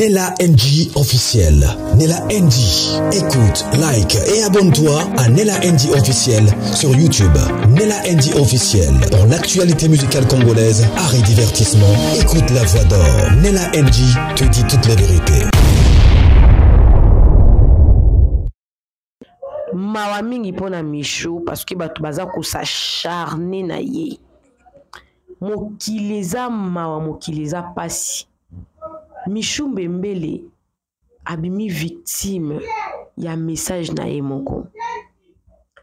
Nella NG officiel. Nella NG. Écoute, like et abonne-toi à Nella NG officiel sur YouTube. Nella NG officiel. Pour l'actualité musicale congolaise, art et divertissement, écoute la voix d'or. Nella NG te dit toutes les vérités. Mawa mingi pona Michou parce que batu baza ko s'acharner na ye. Mokileza mawa mokileza pasi. Michou Mbembele abimi victime ya message na ye moko.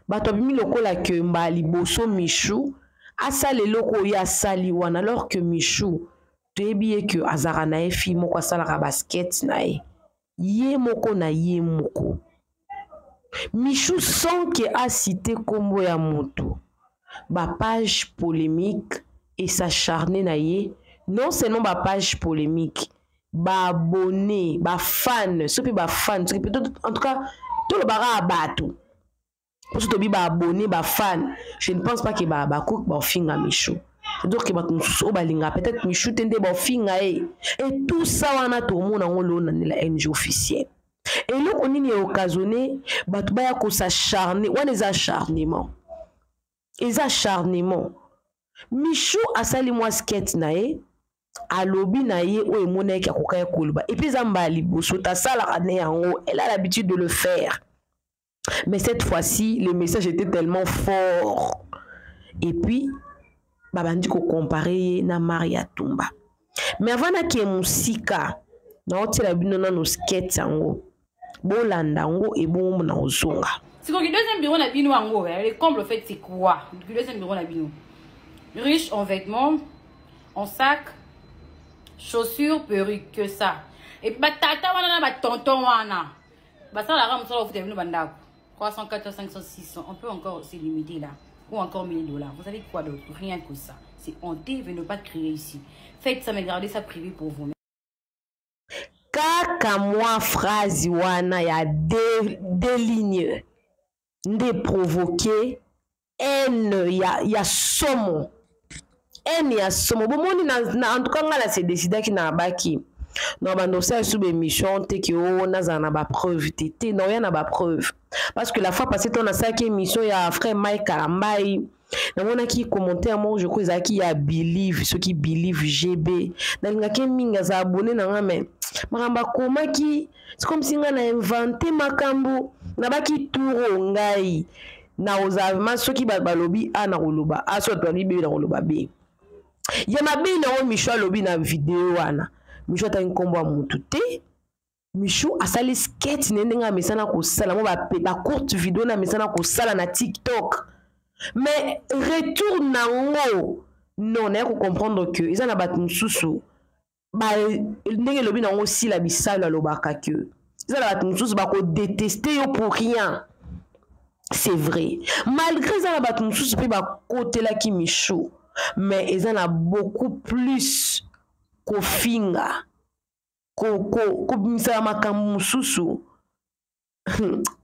Bato abimi lokola ke mbali boso Michou asale loko ya sali wana alors que Michou toyebi que azara na ye fi moko asala basket na ye. Ye moko na ye moko. Michou sans que a cité kombo ya moto. Ba page polémique et s'acharner na ye. Non seulement ba page polémique. Ba abonné, ba fan, sopi ba fan, en tout cas, tout le bara à bateau. Pour ce que ba abonné, ba fan, je ne pense pas que ba cook ba finga Michou. C'est-à-dire que ba tout balinga peut-être Michou tende ba finga et tout ça wana tout monde en lo na la NG officielle. Et là on est occasionné ba tout ba ko s'acharner, on les acharnements. Les acharnements. Michou a sali moi skate na e alobi na ye o emona ki akoka koluba et puis zambali boso ta sala ane yango elle a l'habitude de le faire mais cette fois-ci le message était tellement fort et puis babandi ko comparer na Maria Tumba mais avant na ke musika na otela bino na no skate yango bolanda ngo et bon na ozonga c'est quoi le deuxième bureau na bino yango le comble fait c'est quoi le deuxième bureau na bino riche en vêtements en sac chaussures, perruques, que ça. Et puis, tata wana na tonton wana. Ça la rame ça vous devenu bandako. 300, 400, 500, 600. On peut encore se limiter là. Ou encore $1000. Vous savez quoi d'autre? Rien que ça. C'est honteux de ne pas créer ici. Faites ça, mais gardez ça privé pour vous. Kaka moi phrase wana ya deux lignes. Nde provoquer haine ya somo. En ya somo bomoni na en tout cas ngala se décida ki na baki non bando ça sous émission te ki o na za na ba preuve tété non ya na ba preuve parce que la fois passée on a ça qui émission ya frère Mike Kalambai na mona ki commentaire moi je crois ça qui ya believe ceux qui believe GB na linga ke minga za abonné na ngame makamba koma ki c'est comme si nga na inventé makambo na baki touro ngai na ozavema ceux qui balobi ana koloba aso to libe na koloba be ya mabe na Michou alobi na vidéo wana Michou ta nkombo ya mutu te Michou asali skate nenga mesana ko sala mo ba courte vidéo na mesana ko sala na TikTok mais retour na ngo non na ko comprendre que ils en a bat mususu ba ndenge lobi na ngo si la bisalo alobaka que ils en a bat mususu ba ko détester yo pour rien c'est vrai malgré ça la bat mususu pe ba côté la ki Michou mais ils en a beaucoup plus ko finga ko misa makamususu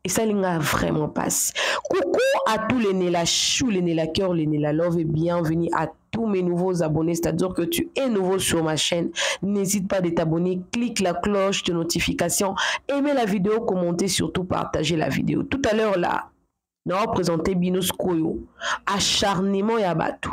et ça linga vraiment passe. Coucou à tous les Nella Chou, les Nella Cœur, les Nella Love et bienvenue à tous mes nouveaux abonnés, c'est-à-dire que tu es nouveau sur ma chaîne, n'hésite pas de t'abonner, clique la cloche de notification, aimez la vidéo, commentez, surtout partagez la vidéo. Tout à l'heure là, nous avons présenté Binous Koyo, acharnement ya batu.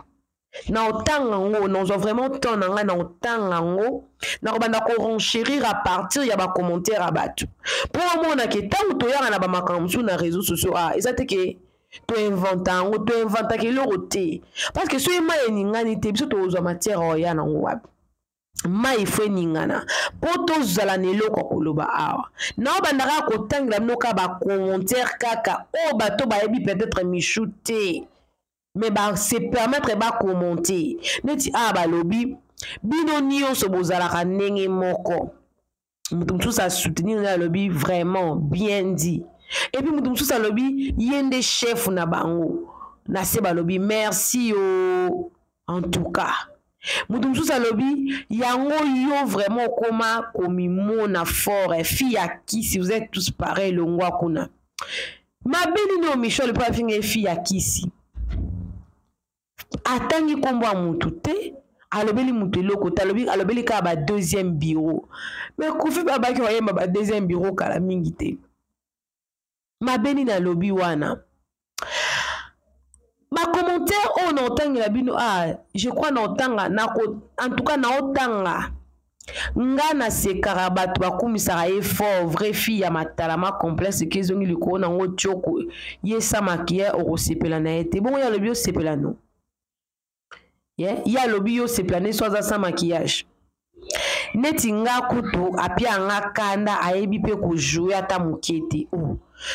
Na otangango nous avons vraiment tant na otangango na banda ko renchérir à partir ya ba commentaire à batu pour moi na ke tant to ya na ba makamsu na réseaux sociaux ah ezate ke to inventango to inventa ke loroté parce que so ema eningani te biso to ozwa matière ya na ngwa mai fwe ningana poto zala neloko koloba awa na banda ko tangla mnoka ba commentaire kaka o bato ba yebi peut-être Michou te mais bah se permettre ba commenter neti ba lobi bino nyonso bozalaka ndenge moko mutu ça soutenir na lobi vraiment bien dit et puis mutu ça lobi yende chef na bango na se ba lobi merci en tout cas mutu ça lobi yango yo vraiment koma komimona fort fille à qui si vous êtes tous pareils le ngwa kuna ma beni no Michel pas finir fille à qui si atangi kombo mutu te alobeli muteloko alobeli ka ba deuxième bureau mais Koufi babaki oyemba ba deuxième bureau kala mingi te mabeni na lobi wana ma commentaire on entend la bino je crois n'entanga en tout cas na otanga nga na sekara bato bakumisaka ye fort vraie fille ya matalama complexe ke ezongi likolo nango tioko ye sa maquillage okosepela na ye te bongo ya lobi osepela no ya lobi osepela ne so aza sa maquillage neti nga kutu apia nga kanda ayebi pe kojouer ata moke te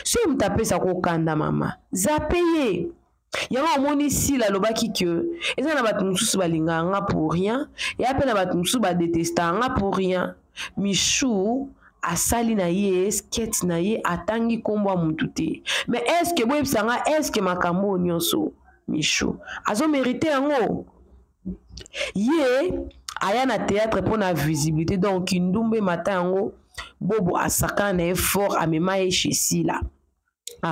so ye moto apesa kokanda mama zape ye yango omoni sila alobaki ke eza na bato mosusu balingaka nga pour rien ya mpe na bato mosusu badetesta nga pour rien Michou asali na ye skete na ye atangi nkombo ya mutu te mais estce boyebisa nga estce makambo nyonso Michou azomérite yango ye aya na théâtre mpo na visibilité donc Kindumbe mata yango bobo asaka na ye fort amema ye chez sila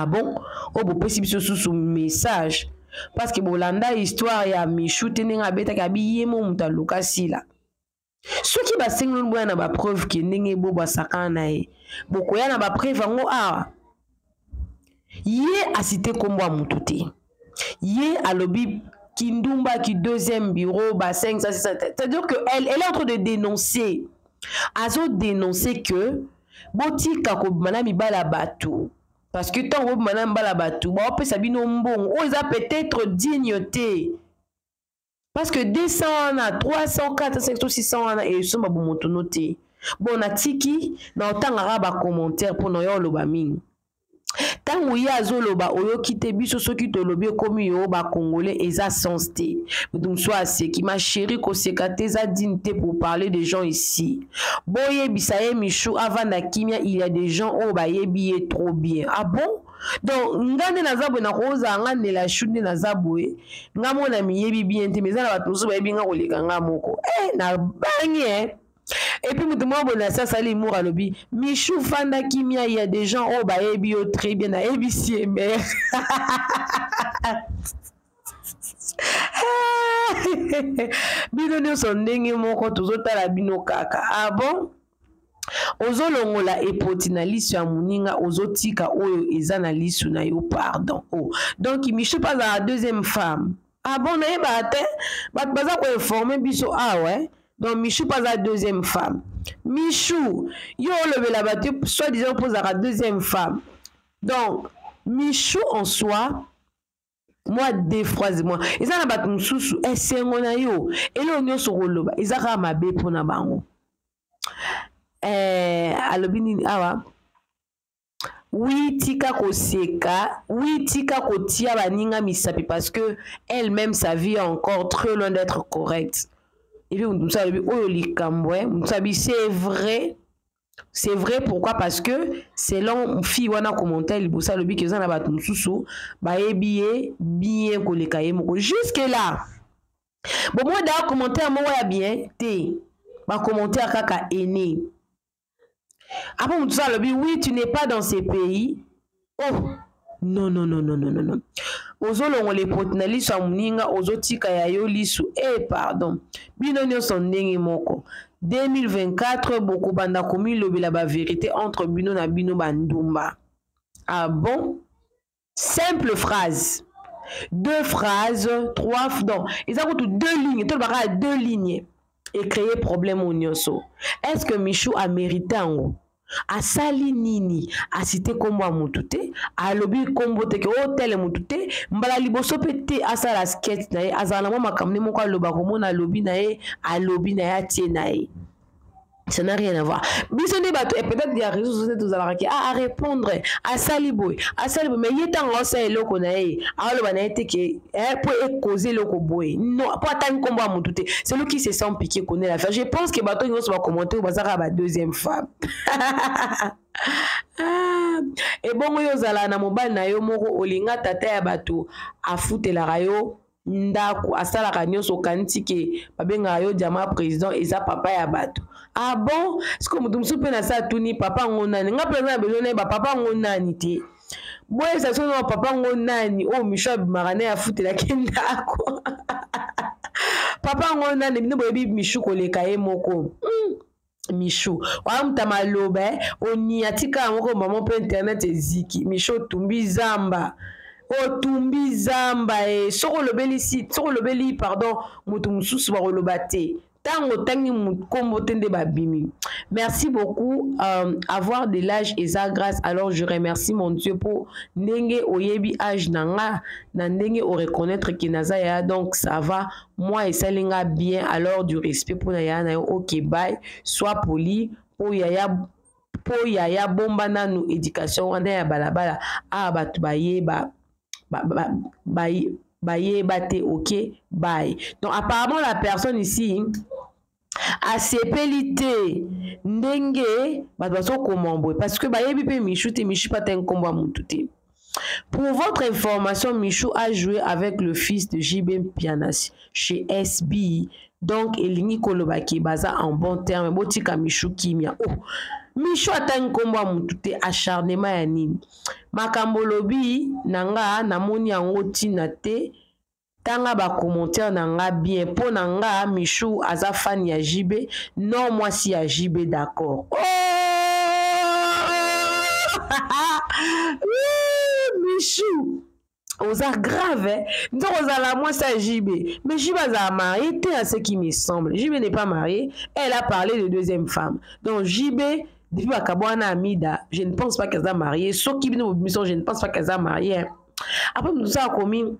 bon bopesi biso susu message parce que bolanda histoire ya Michou te ndenge abetaki abi ye mo moto aluka sila soki basengeli boya na bapreuve ke ndenge bobo asaka na ye bokoya na bapreuve yango ye asite nkombo ya motu te ye alobi Kindumba qui deuxième bureau ba 500 600 c'est-à-dire que elle est en train de dénoncer dénoncer que botika ko manami bala bato parce que tant que manami bala bato ba pesa bino mbongo eza peut-être dignité parce que 200 na 300 400 500 600 et so ba moto noté bon na tiki na otanga ba commentaire pour no yo loba mingi tango ya azoloba oyoki te biso soki tolobi komi yo ba congolais eza sens te donc soit c'est qui ma chérie ko sekate za dignité pour parler des gens ici boye bisaye Michou avant na kimia il y a des gens oh ba yebi trop bien bon donc ngane na zabwe na koza ngane la chune na zabwe ngamona miyebi bien te mais na bato so ba yebi nga koleka nga moko na bangi et puis mutu mwa bona sa sali moura lobi Michou fanda kimia il y a des gens oh ba yebi yo très bien na ABC mère bino nyonso ndenge moko tozotala bino kaka bon ozolongola epoti na lisu ya moninga ozotika oyo eza na lisu na yo pardon donc Michou pas la deuxième femme bon nayeba te bato baza koinforme biso ouais. Donc Michou pas la deuxième femme. Michou, yo levé la batte, soi-disant pose la deuxième femme. Donc Michou en soi, moi deux phrases moi. Ils ont la batte moussou, c'est mon ayo. Et là on y se roloba. Ils ont ramabé pour na bango. Alobini awa. Oui tika koseka, oui tika kotia baninga misapi parce que elle-même sa vie est encore très loin d'être correcte. Et puis c'est vrai pourquoi parce que selon fille wana commentaire libosa lobi que ça na bato mususu ba yebiye bien koleka ye moko jusque là bon moi da commentaire mo ya bien te ba commentaire kaka ene après mutu ça lobi oui tu n'es pas dans ces pays non ozolongo le potnali sa muninga ozotika ya yo lisu pardon bino nyonso ndenge moko 2024 boko banda komi lobela ba vérité entre bino na bino bandumba bon simple phrase deux phrases trois donc ils ont deux lignes tout le deux lignes et créer problème au nyonso est-ce que Michou a mérité en asali nini asite kombo ya mutu te alobi kombo te ke hotel mutu te mbala liboso pe te asala sketch na ye azala mwa makamne moko aloba komona alobi na ye atie na ye ça n'a rien à voir biso nde bato et peut-être des réseaux sociaux tozalaka à répondre asali boy mais yetango osa eloko na ye aloba na ye te ke po causer eloko boy non po atani kombo ya mutu te celui qui se sent piqué connaît l'affaire je pense que bato nyonso ba commenter bazaka ba deuxième femme et bongo yo zala na mobali na yo moko olinga tata ya bato afutelaka yo ndako asalaka nyonso kanti ke babengaka yo diamant président eza papa ya bato bon siko mutu musu pe na sa tuni papa ngo nani nga pe na bezo na ba papa ngo nani te boye sa sono papa ngo nani Michou abimaka na afutela ke ndako papa ngona ne bino boyebi Michou koleka ye moko Michou wa mtama lobe oni atika moko maman pe internet eziki Michou tumbi zamba otumbi zamba soko lobeli si soko lobeli pardon mutu mususu ba koloba te tango tangi mukombo tende babimi. Merci beaucoup avoir de l'âge et ça grâce alors je remercie mon Dieu pour ndenge oyebi âge nanga na ndenge o reconnaître que nazaya donc ça va moi et ça linga bien alors du respect pour naya na OK bye sois poli pour yaya bomba nanu éducation anda ya balabala batu bayeba bate OK bye. Donc apparemment la personne ici a sepelité ndenge bato komombo parce que bayebi pe Michou te Michou pas un combat mututé. Pour votre information, Michou a joué avec le fils de JB Pianas chez SB. Donc elingi kolobaki baza en bon terme botika Michou kimia. Oh Michou ata nkombo mututé acharnement ya nini makambo lobi nanga namoni yango tina te tanga ba commentaire nanga bien po nanga Michou aza fan ya JB non moi si ya JB d'accord. Oh Michou osa grave nous on la moi ça JB mais JB a marié à ce qui me semble JB n'est pas marié elle a parlé de deuxième femme donc JB depuis Bakabouana Amida je ne pense pas qu'elle a marié sauf qui vient mission je ne pense pas qu'elle a marié après nous ça a commis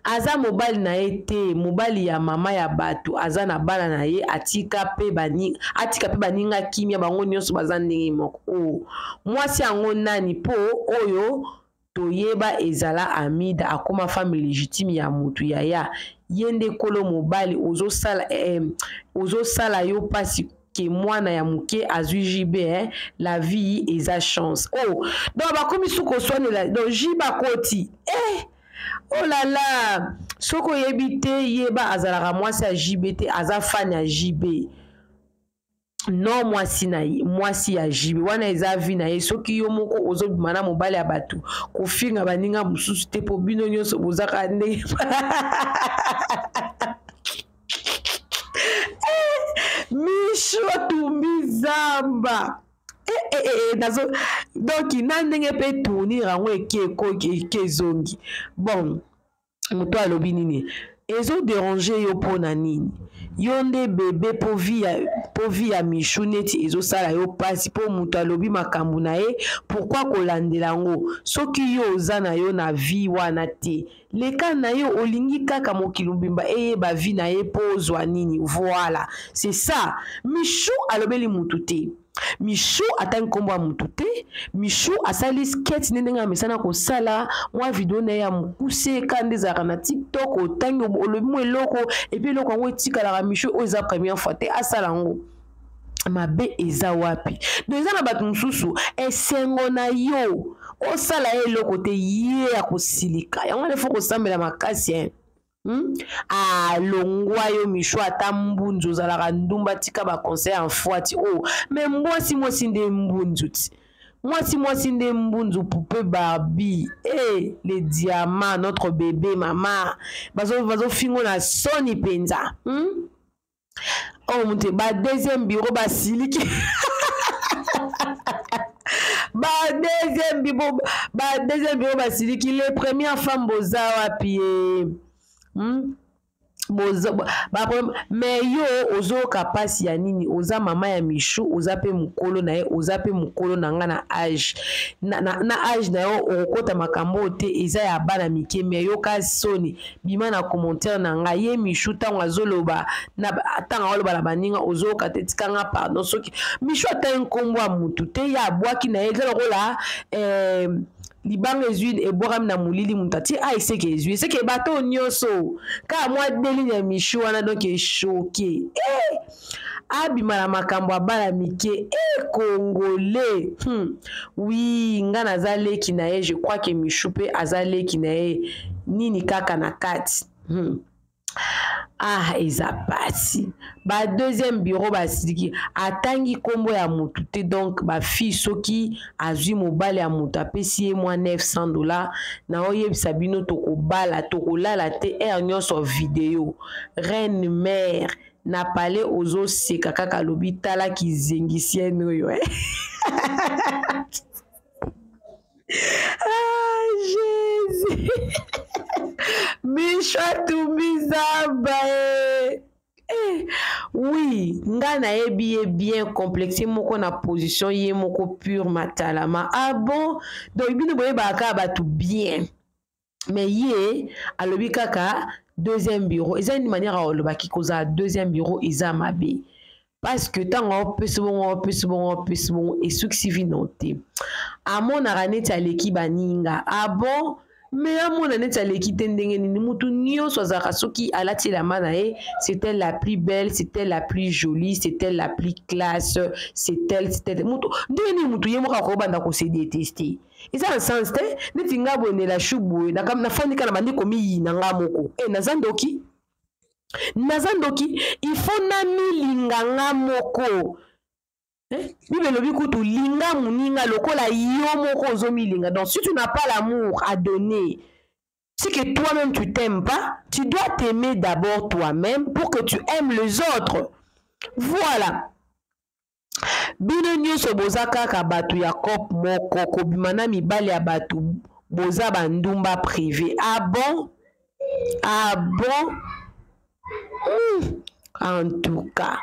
aza mobile na été mobile ya mama ya batu aza na bala na ye atika pe baninga kimia bango nyonso baza ndenge moko oh moi si ango nani po oyo toyeba ezala Amida akoma femme légitime ya mutu ya yende kolo mobile ozo sala yo pasi que mwana ya muke azui JB la vie eza chance oh donc bakomi suko soane la donc jiba koti oh là là soko yebite yeba azalaka mwasi ya JB te aza fan ya JB non mwasi ya JB wana eza vi na ye soki yo moko ozobima na mobali ya bato kofinga baninga mosusu te po bino nyonso bozaka ndenge Michou tumbi zamba donc nandenge pe tournir ango eke zongi bon moto alobi nini ezo déranger yo pona nini yonde bébé po vi ya Michou neti ezo sala yo pasi po moto alobi makambo na ye pourquoi kolandela ngo soki yo oza na yo na vie wana te leka na yo olingi kaka mokilubimba eyeba vie na ye po ozwa nini voilà c'est ça Michou alobeli mutu te Michou ata nkombo ya mutu te Michou asali sketch nendenga mesana ko sala mwa video na ya mukuse kande za na TikTok otangi olobi mo eloko et puis eloko ngo etikala ka Michou oza première fois te asala ngo mabe eza wapi donc eza na bato mususu esengo na yo osala eloko te ye ya kosilika yango le faut kosambela makasi longwa yo Michou ata mbunzu ozalaka ndumba tika ba conseil en fois oh mais mwasi nde mbunzu ti mwasi nde mbunzu poupée Barbie les diamants notre bébé mama bazo fingo na soni penza oh monte ba deuxième bureau basiliki deuxième bureau basiliki les premières femmes boza wapi mais yo ozo kapasi ya nini oza mama ya Michou oza pe mukolo na ye oza pe mukolo nanga na âge na âge na yo okota makambo te eza ya bana mike mais yo ka soni bima na commentaire nanga ye Michou tango azoloba na tanga oloba la baninga ozo katetikanga pardon soki Michou ata nkombo ya mutu te ya bwaki na ye lokola libanga ezui eboram na mulili mutati iseke ezui seke bato nyoso ka mwa deli ya Michou wana donc choqué abima na makambo abala mike congolais oui nga nazaleki na ye je crois que Michou pe azaleki na ye nini kaka na kati Ah, eza pasi. Ba deuxième bureau ba sidiki atangi kombo ya mutu te, donc ba fille soki azui mobile ya mutu apesi ye mwa $900 na oyebisa bino tokobala tokolala te er nyonso video. Reine mère na pale ozo seka kaka lobi tala kizengisienne oyo Ah, Jésus. Michwa Toumizaba. Oui, nga na yebi bien complexé moko na position ye moko pure matalama. Ah bon? Donc ibino boye baka batu bien. Mais ye alobi kaka deuxième bureau. Eza une manière à oloba ki koza deuxième bureau eza mabe. Parce que tant on peut se bon et ce qui vit noté. À mon aranete à l'équipe baninga. Ah bon? Mais à mon aranete à l'équipe tendenge ni mutu nyo swazaka soki alati la manae, c'était la plus belle, c'était la plus jolie, c'était la plus classe, c'était mutu. Ndeni mutu yemo ka ko banda ko se détester. Et ça en sens te, neti nga bonne la chubu na kam na fani kana mandi komi yina nga moko. Nazandoki il faut nami linganga moko bibelobi kutu linga muninga lokola yo moko zomi linga. Donc si tu n'as pas l'amour à donner, si que toi-même tu t'aimes pas, tu dois t'aimer d'abord toi-même pour que tu aimes les autres. Voilà. Bino nyonso boza kaka batu ya kop moko kobimana mibali ya batu boza bandumba privé. Ah bon? Ah bon? En tout cas,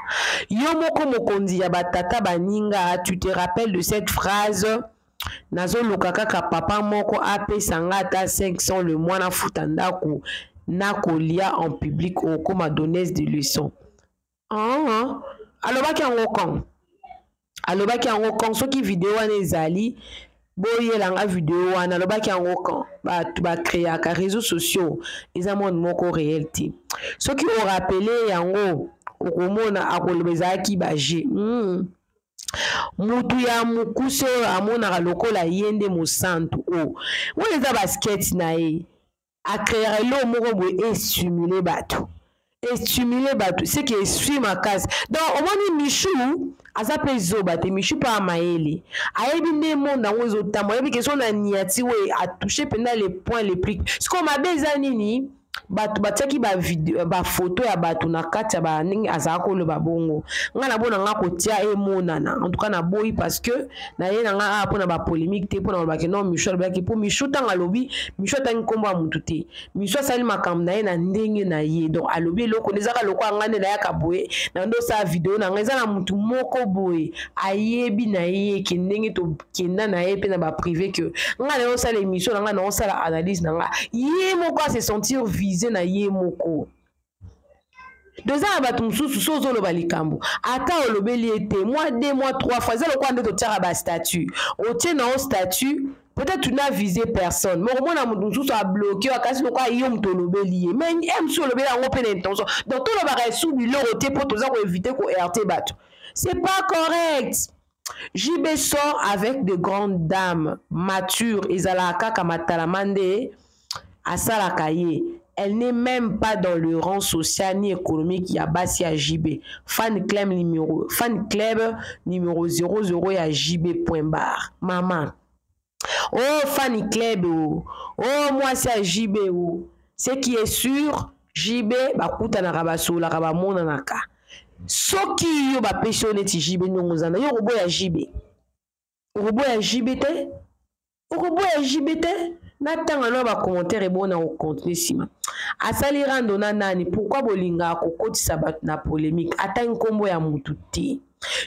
Yomoko Mokondi ya batata baninga, tu te rappelles de cette phrase? Nazo lokaka ka papa moko ape sangata 500 le mois na futandaku na kolia en public au comme donneuse de leçons. Alobaki yango kan soki video wana ezali boye langa video wana alobaki yango kan ba créer ka réseaux sociaux eza monde moko réalité. Soki o rappeler yango okomona akolobezaki baje mutu ya mukuse amona lokola yende mosantu o wona eza basket na ye a créer lo moko boye estimuler bato c'est qui suit ma case. Donc au moins Michou aza pe zoba te Michou pa maele ayebi ne monde ngo zotamo ayebi que son aniati we a touché pendant les points les plus ce qu'on m'a bezani ni batu batiaki ba video ba photo ya batu na kati ya ba ningi azako le babongo nga na bona nga kotia emonana en tout cas na boyi parce que na ye nga pona ba polémique te pona ba ke non Michou ba ki po Michou tanga lobi Michou tanga kombo mutu te Michou sali makambo na ye na ndenge na ye donc alobi loko nezaka loko ngane na ya kaboye na ndo sa video na ngeza na mutu moko boye ayebi na ye ke ndenge to kenda na ye pe na ba privé que nga na sala émission nga na sala analyse na nga ye moko se sentir visé na ye moko. Deux ans à Batumsou, sozo le balikambo. Ata olobeli ete, moi 2 mois 3 fois, c'est le quoi de te tirer à statut. On tient dans statut, peut-être tu n'as visé personne. Mais au moins, on a bloqué, on a cassé le quoi, yom tolobeli. Mais aime sur le bel en open intention. Donc tout le barré sous le roté pour tous éviter qu'on RT batte. C'est pas correct. JB sort avec de grandes dames matures, Izalaka Kamatalamande, Asalakaye. Elle n'est même pas dans le rang social ni économique. Il y a Bassi à JB. Fan club numéro 00 à JB.bar. Maman. Oh, fan club. Oh, moi c'est à JB. Ce qui est sûr, JB, bakuta na rabaso, la rabamona naka. Soki yo ba peshone ti JB nyongozana. Yo robo ya JB. Robo ya JB te? Robo ya JB te? Natanga no ba commentaire bon na au contenu sima. Asali rando na nani pourquoi bolinga ko kotisa bat na polémique ata nkombo ya mutu te.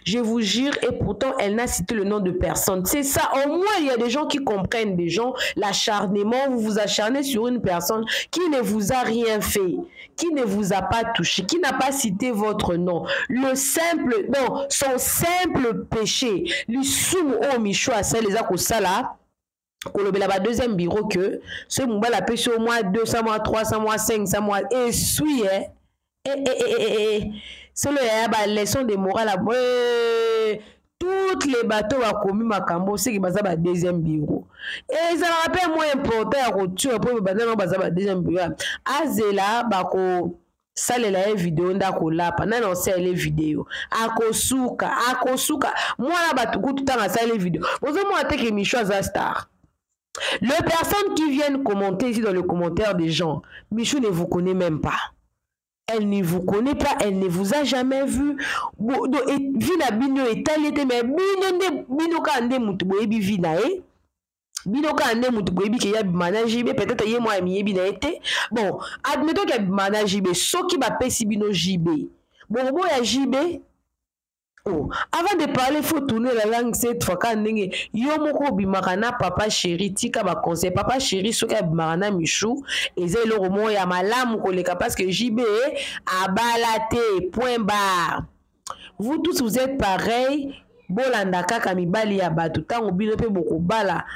Je vous jure, et pourtant elle n'a cité le nom de personne. C'est ça, au moins il y a des gens qui comprennent, des gens, l'acharnement, vous vous acharnez sur une personne qui ne vous a rien fait, qui ne vous a pas touché, qui n'a pas cité votre nom. Son simple péché, lui soum au michou à ça les akosala. Kolobela ba deuxième bureau que ce mouba la pêche au moins 200 mois 300 mois 500 mois et suis c'est le ba leçon de morale à toutes les bateaux a commis makambo c'est qui baza ba deuxième bureau et ça rappelle moins important à retour pour baza ba deuxième bureau azela bako salela ye video ndako lapa nana osele video akosuka mwana batu kutu tanga sale video bozo mwana te ke Michou aza star. Les personnes qui viennent commenter ici dans le commentaire des gens, Michou ne vous connaît même pas. Elle ne vous connaît pas, elle ne vous a jamais vu. Vina bino etalete mais bino ka ande mutu boyebi vina bino ka ande mutu boyebi ke ya manager peut-être ye moi miyebi na été. Bon, admettons que manager soki ba pesi bino JB. Bon ya JB. Oh, avant de parler, il faut tourner la langue cette fois quand yo moko bimarana papa chéri tika ba conseil papa chéri soki bimarana Michou eza le romo ya malamu koleka parce que JB a balaté point barre. Vous tous vous êtes pareil bolanda kaka mibali ya batu tango bino pe boko bala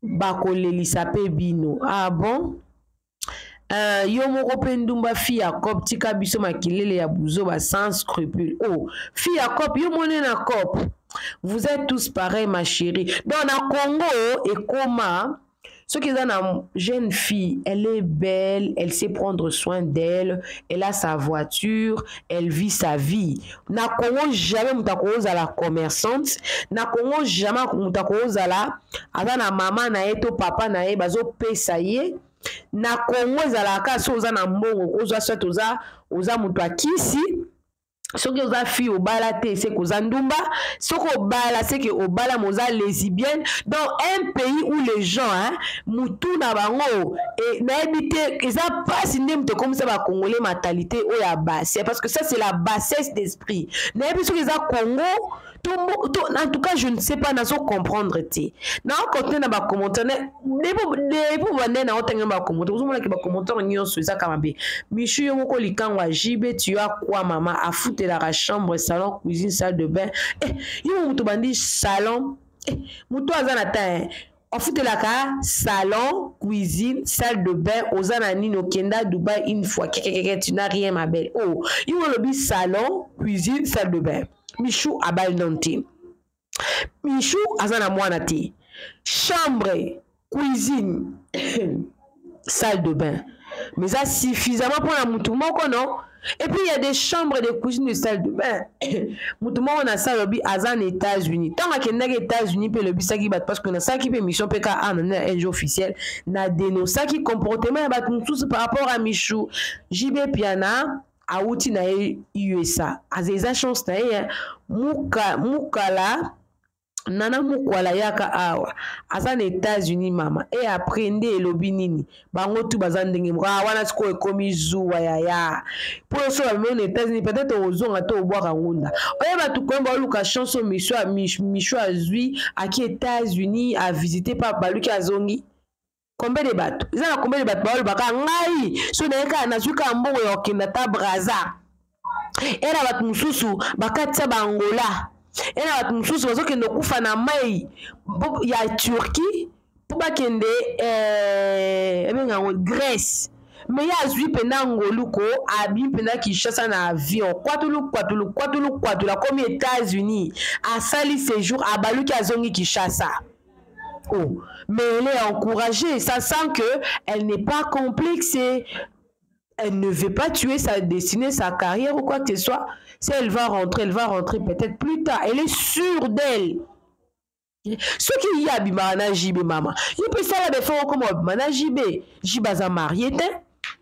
bakolelisa pe bino. Ah bon? Yo moko pe ndumba fi ya cop tika biso makilele ya buzo ba sans scrupule. Oh, fi ya cop yo mone na cop. Vous êtes tous pareils ma chérie. Dans na Congo et comment ce qui est une jeune fille, elle est belle, elle sait prendre soin d'elle, elle a sa voiture, elle vit sa vie. Na Congo jamais mutakoza la commerçante, na Congo jamais mutakoza la na maman na eto papa na e bazo pesa ye. Na Congo ezalaka so oza na mbongo kozwa soit oza mutu akisi soki oza fille obala te c'est koza ndumba soki obala c'est que obala moza lesbienne dans un pays où les gens mutu na bango et nayebi te eza pasi nde mutu comme ça ba congolais mentalité o ya basse parce que ça c'est la bassesse d'esprit nayebi soki eza Congo en tout cas je ne sais pas nazo comprendre te na côté na ba commentaire debo bande na otenga ba commentaire ozo mona ke ba commentaire nyonso eza kama be Michou yo moko likangwa JB tu as quoi maman a foutre la chambre salon cuisine salle de bain yo mutu bandi salon mutu azana ta a foutre la ka salon cuisine salle de bain ozana nino kenda Dubaï une fois tu n'as rien ma belle. Oh yo lobi salon cuisine salle de bain Michou abal nonti. Michou azana mwana te. Chambre, cuisine, salle de bain. Mais ça suffisamment pour la mutu moko non? Et puis il y a des chambres de cuisine de salle de bain. Mutu moko na ça lobi azan États-Unis. Tant que na États-Unis pe lobi ça qui bat parce que na ça qui pe mission PK un jour officiel na déno ça qui comportement bat mutu par rapport à Michou. JB Piana Aouti na USA azeza chance na ye mukala nana mukwala yaka awa aza na États-Unis mama et après nde elobi nini bango tu bazandenge wana siko ekomi zuwa ya pour so ba mena États-Unis peut-être ozonga to obwaka ngunda oye batu komba luka chance Michou azui aki États-Unis a visiter pa baluki azongi. Combien de bateaux? Ils ont combien de bateaux? Baka ngai so na ka na zuka mbongo ya okenda ta Braza. Era batu mususu bakatsa bangola. Era batu mususu bazokenda kufa na mai ya Turquie pour bakende ebenga Grèce. Mais ya zui pena ngoluko abi pena Kinshasa na avion kwatulu comme États-Unis a sali séjour a baluki azongi Kinshasa. Oh, mais elle est encouragée, ça sent que elle n'est pas complexée. Elle ne veut pas tuer sa destinée, sa carrière ou quoi que ce soit. Si elle va rentrer peut-être plus tard. Elle est sûre d'elle. Ce qui y a bimana JB maman. Il peut ça la faire comme bimana JB. JB a marié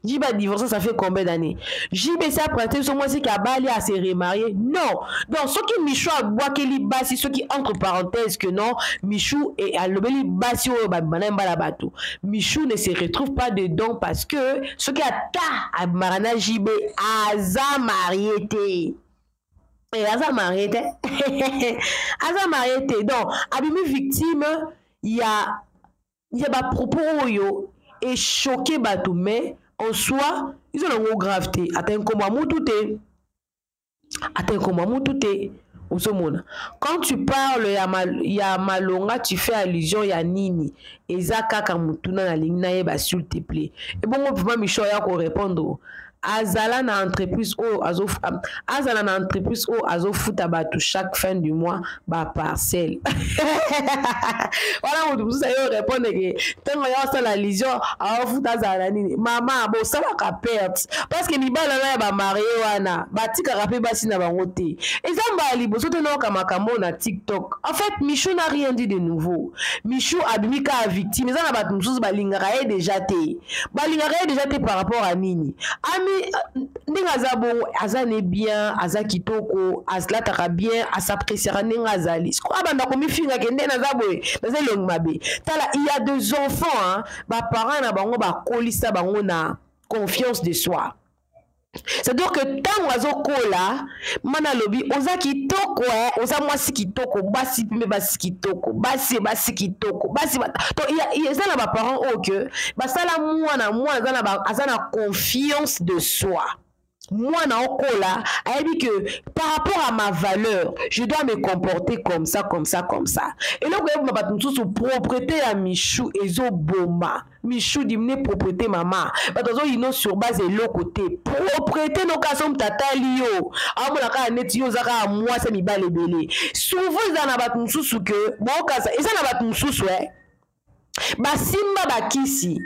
JB a divorcé, ça fait combien d'années? JB s'est prêté sur moi, c'est qu'à Bali à se remarier. Non. Donc, ce qui Michou a boit qu'il bassi, ce qui entre parenthèses que non, Michou et à l'obéli bassi au bateau. Michou ne se retrouve pas dedans parce que ce qui a ta à Marana JB a marié. Et Aza marié. Aza marié. Donc, abimi victime, il y a des propos yo et choqué bateau, mais en soi, ils ont une gravité. Attends comment moutoute. Quand tu parles, il y a malonga, tu fais allusion, il y a nini. Et Zaka Kamutuna na ligne, s'il te plaît. Et bon, on peut pas Michou ya ko répondre. azala na entreprise o azala na entreprise o azofuta bato chaque fin du mois ba parcelle. Voilà mon tout ça yo répondre que tango ya sala lision azofuta azala nini mama bo sala ka perte parce que mibala na ba marié wana batika rapé basi na bango te ezamba liboso te no kamakambo na TikTok. En fait Michou n'a rien dit de nouveau. Michou abimika a victime eza na bato mususu balingaka déjà te par rapport à nini ami ndinga za bongo azane bien azaki toko azlataka bien asappréciera ndinga azali siko abanda komifinga kende na za boye na longue mabe tala il y a deux enfants hein ba parents na bango ba kolisa bango na confiance de soi. C'est-à-dire que tant wazokola mana lobi oza kitoko oza mwasi kitoko basi me basi kitoko basi kitoko basi to il y a ça ba parents o que basala mwana azana confiance de soi. Moi na okola ayebi que par rapport à ma valeur je dois me comporter comme ça. Et là vous ma batuntu propriété à Michou ezo boma Michou dimne propriété maman batazo ino sur base de l'autre côté propriété no kasom tata liyo amona ka net yo zaka moi c'est mi bale belé souvent za na batuntu que bon kasa eza na batuntu basimba bakisi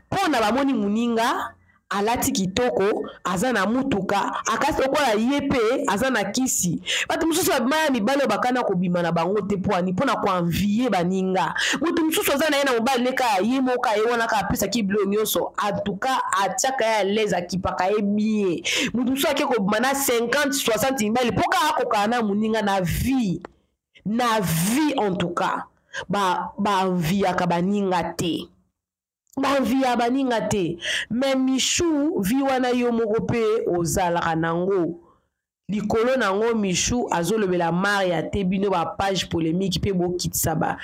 pona bamoni muninga alati kitoko azana mutuka akasi okola yepe azana kisi batu mususu abimaya mibale bakana kobima na bango te poani pona ko envier baninga mutu mususu azana yena mobali neka yemoka yewana ka pesa ki blo nyonso atuka atiaka ya leza kipaka ebie mutu mususu ake kobima na 50 60 mibale poka akoka na muninga na vie en tout cas ba vie akabaninga te via baninga te mais Michou vi wana yo moko pe ozalaka nango likolo nango Michou azolobela Maria te bino ba page polémique pe bokitsa ba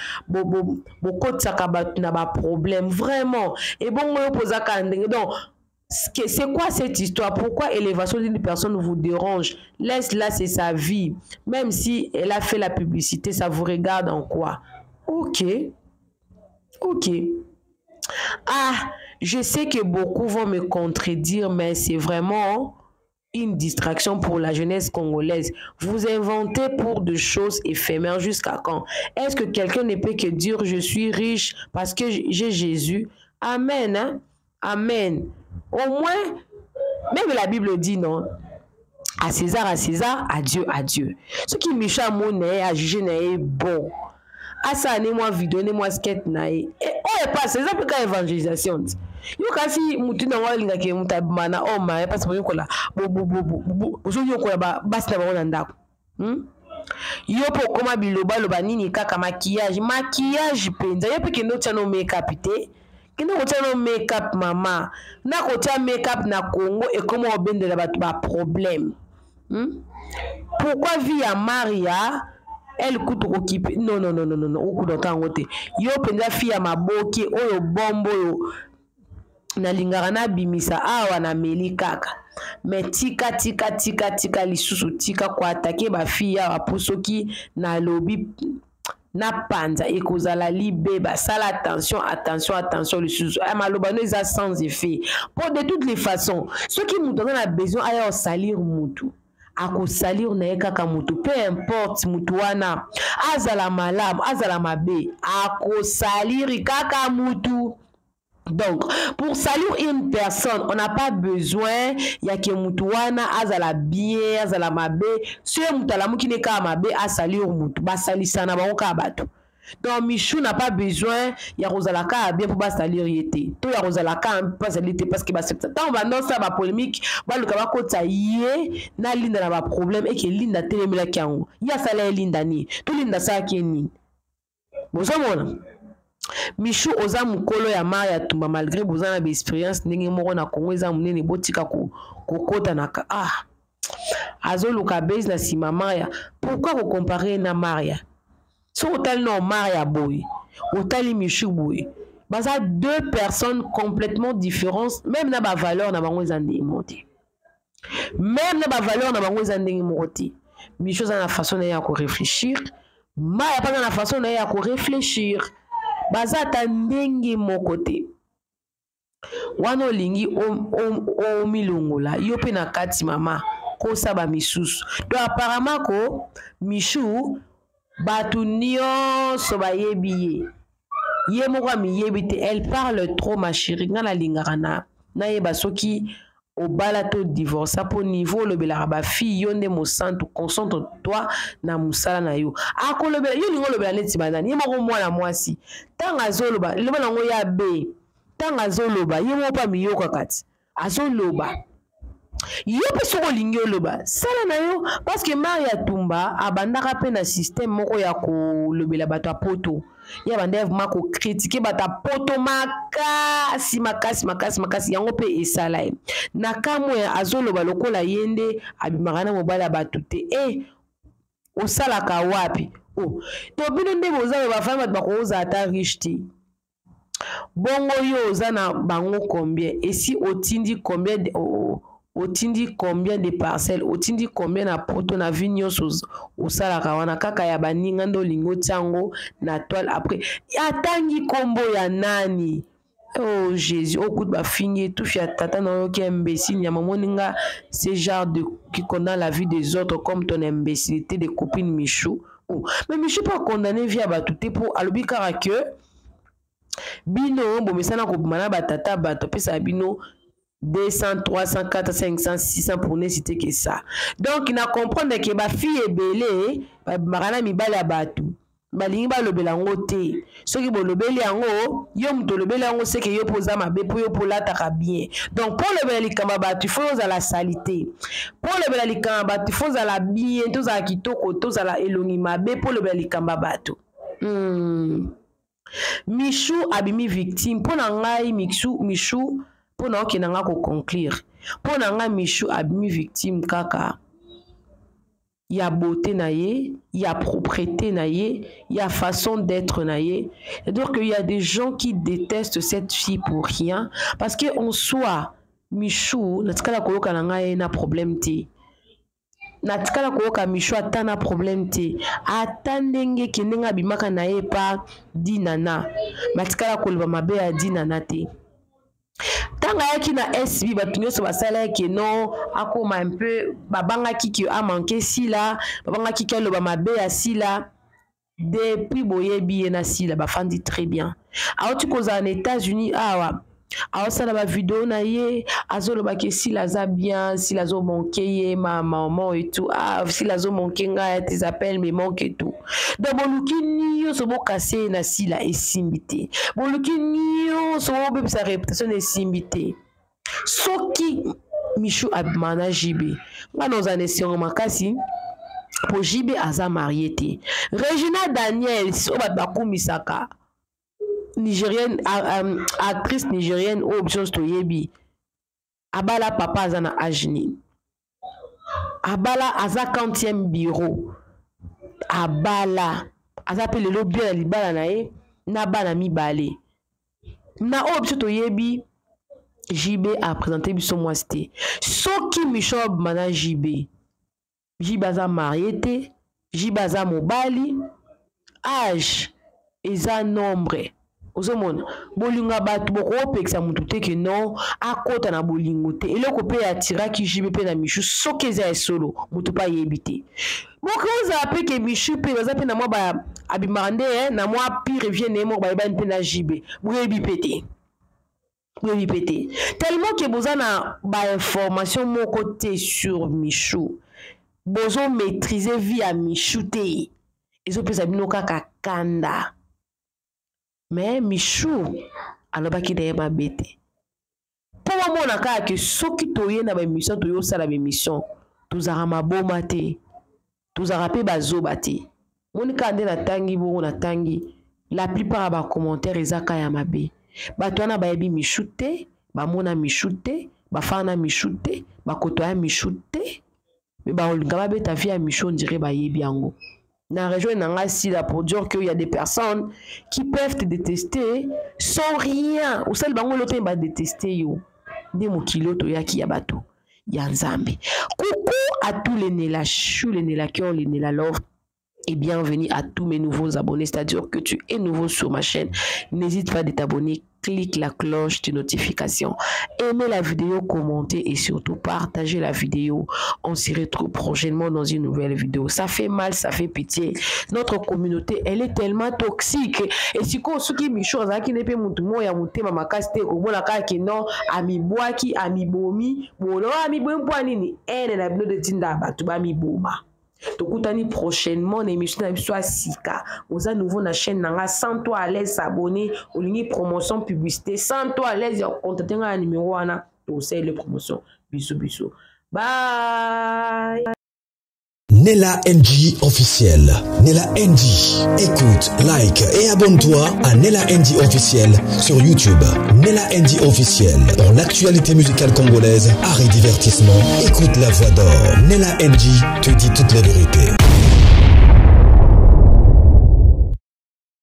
bokotsaka batu na ba problème vraiment et bongo yo posaka ndenge donc c'est quoi cette histoire? Pourquoi élévation d'une personne vous dérange? Laisse-la, c'est sa vie. Même si elle a fait la publicité, ça vous regarde en quoi? Ok. Ah, je sais que beaucoup vont me contredire, mais c'est vraiment une distraction pour la jeunesse congolaise. Vous inventez pour de choses éphémères jusqu'à quand? Est-ce que quelqu'un ne peut que dire je suis riche parce que j'ai Jésus? Amen, hein? Amen. Au moins, même la Bible dit non. À César, à Dieu, à Dieu. Ce qui me chante mon nez, à juger n'est bon. À ça, moi vidéo, moi skate naï. Et oh, et pas, c'est ça pour l'évangélisation. Yo kasi mutu na walinga ke mutabana oh ma parce que kola bo yo kola basi na bango ndako. Yo po koma biloba loba nini kaka maquillage penza yo pe ke no tano make-up te. Kena kotia no make-up mama. Na kotia make-up na Congo et comment obende la ba problème. Pourquoi vie à Maria elle coûte occupé non au coup de temps ngote yo penza fille ya maboki oyo bombo yo na lingara na bimisa awa na meli kaka mais tika lisusu tika kwa attaquer ba fille ya pusoki na lobby na panza ekozala libeba sala attention lisusu maloba no eza sans effet pour de toutes les façons ceux qui nous donnent la besoin aya salir mutu ako salir na kaka mutu peu importe mutu wana azala malamu azala mabe ako salir kaka mutu. Donc pour salir une personne on n'a pas besoin ya ke mutu wana azala bien azala mabe ce mutu alamuki ne ka mabe a salir mutu ba salisana ba ka bato. Donc Michou n'a pas besoin ya rozalaka bien pour ba salir yete to ya rozalaka pas salite parce que ba septa tant ba non ça ba polémique ba luka ba kota yé na linda na ba problème et que linda telemela kyango ya sala linda ni to linda sa keni bozomona Michou oza mukolo ya Maria tumba malgré bozana ba expérience ndenge moko na Congo eza munene botika kokota na azoluka base na sima Maria. Pourquoi vous comparez na Maria? So otali no Maria boy otali Michou boy baza deux personnes complètement différentes même na ba valeur na bango eza ndenge moti même na ba valeur na bango eza ndenge moti. Michou za na façon na ya ko réfléchir Maria pas na façon na ya ko réfléchir baza ta ndenge mon côté. wana olingi omilongola yo pe na kati mama kosaba misusu donc apparemment ko Michou batu nyonso bayebi ye moko amiyebi te elle parle trop ma chérie nga nalingaka na yeba soki obala to divorce po niveau olobelaka bafille yo nde mosantu concentre-toi na mosala na yo akolobela yo lingo olobela neti banani ye moko mwana mwasi ntango azoloba loba nango ya be ntango azoloba ye moko mpa miyoka kati azoloba yo mpe soko olingi oloba sala na yo parce que Maria Tumba abandaka mpe na système moko ya kolobela bato ya poto ye abanda vraiment kokritike bato ya poto makasi yango mpe esala ye na kamwe azoloba lokola ye nde abimaka na mobali ya bato te osalaka wapi to bino nde bozala bafami bato bakozala ata riche te bongo yo oza na bango combien esi otindi combien de parcelles otindi combien na poto na vie nyonso osalaka wana kaka ya baninga nde olingi otia yango na toile après atangi kombo ya nani oh Jésus okuti bafingi etufi ya tata na yo ki imbécile ya mamoninga ce genre de qui condamne la vie des autres comme ton imbécilité de copine Michou mais Michou pas condamné via bato te po alobi kaka que bino bomesana kobima na batata bato pesa bino 200, 300, 400, 500, 600 pour ne citer que ça. Donc, il a compris que ma fille est belle, marana mi bala batu. Balingi ba lobela ngo te. Soki bo lobeli yango, yo mto lobela yango c'est que yo posa mabe po yo pola taka bien. Donc, pour lobela likamba batu, il faut à la salité. Pour lobela likamba batu, il faut à la bien, tous à kitoko, tous à la elongi mabe pour lobela likamba batu. Michou abimi victime. Pour nangai Michou pour na oki nanga ko conclure pour nanga Michou abimi victime kaka ya beauté na ye ya propreté na ye ya façon d'être na ye donc il y a des gens qui détestent cette fille pour rien parce que en soi Michou natikala koloka nanga ye na problème te natikala koloka Michou ata na problème te ata ndenge kendenga bimaka na ye pa dinana natikala koloba mabe ya dinana te tanga yaki na SB bato nyonso basala yake non akoma un peu babangaki ki a manqué sila babangaki ki aloba mabe ya sila depuis boyebi ye na sila bafandi très bien aoti kozala na États-Unis awa aosala ba vidéo na ye azoloba ke sila aza bien sila azomanke ye ma maman et tout sila azomanke ngai tes appels me manque et tout donc boluki nyonso bokase na sila esimbi te boluki nyonso bobebisa réputation esimbi te soki Michou abimana JB nga noza nesiongo makasi po JB aza marié te Regina Daniel so bato bakumisaka nigérienne actrice nigérienne ou option stoyebi abala papa aza na ajni abala aza 40e bureau abala aza pe lelo bien libala na ye na bana mibale na option toyebi JB a présenté biso mwasi soki Michou mana JB aza marié te JB aza mobali âge eza nombre ozomona bolinga bato bokopekisa mutu te ke non akota na bolingo te eloko pe atiraki JB pe na Michou soki eza solo mutu pa yebi te bokoza pe ke Michou pe baza pe na mwa ba abimaka nde na mwa pire vienne moko bayebani pe na JB boyebi pete tellement que boza na ba information moko te sur Michou bozo maîtriser vie à Michou te ezopesa bino kaka kanda mais Michou alobaki da yeba bete po mona kaka ke soki toye na ba émission toyo sala ba émission tozara maboma te tozara pe bazoba te monika nde na tangi bo na tangi la plupart ba commentaires ezaka ya mabe bato wana bayebi Michou te bamona Michou te bafana Michou te bakotoya Michou te mais baolinga babeta vie ya Michou on dirait bayebi yango. Dans la région de pour dire qu'il y a des personnes qui peuvent te détester sans rien. Ou celle bango l'autre va détester yo. Des mots qui l'autre yaki yabato. Yanzambe. Coucou à tous les Nela Chou, les Nela Kion, les Nela Love. Et bienvenue à tous mes nouveaux abonnés. C'est-à-dire que tu es nouveau sur ma chaîne. N'hésite pas de t'abonner. clique la cloche de notification. Aimez la vidéo, commentez et surtout partagez la vidéo. On se retrouve prochainement dans une nouvelle vidéo. Ça fait mal, ça fait pitié. Notre communauté, elle est tellement toxique. Et si on se dit chose qui n'est pas mon ya monter ma caste au bon la qui non ami boaki ami bomi bolo ami bomi ni elle na bino de tinda ba tuba mi boma. Tokutani prochainement l'émission na biso Sika. Oza nouveau na chaîne nanga, sans toi à l'aise s'abonner au ligne promotion publicité, sans toi à l'aise contacter un numéro ana pour c'est le promotion. Bisous. Bye. Nella NG officiel. Nella NG. Écoute, like et abonne-toi à Nella NG officiel sur YouTube. Nella NG officiel. Pour l'actualité musicale congolaise, art et divertissement, écoute la voix d'or. Nella NG te dit toutes les vérités.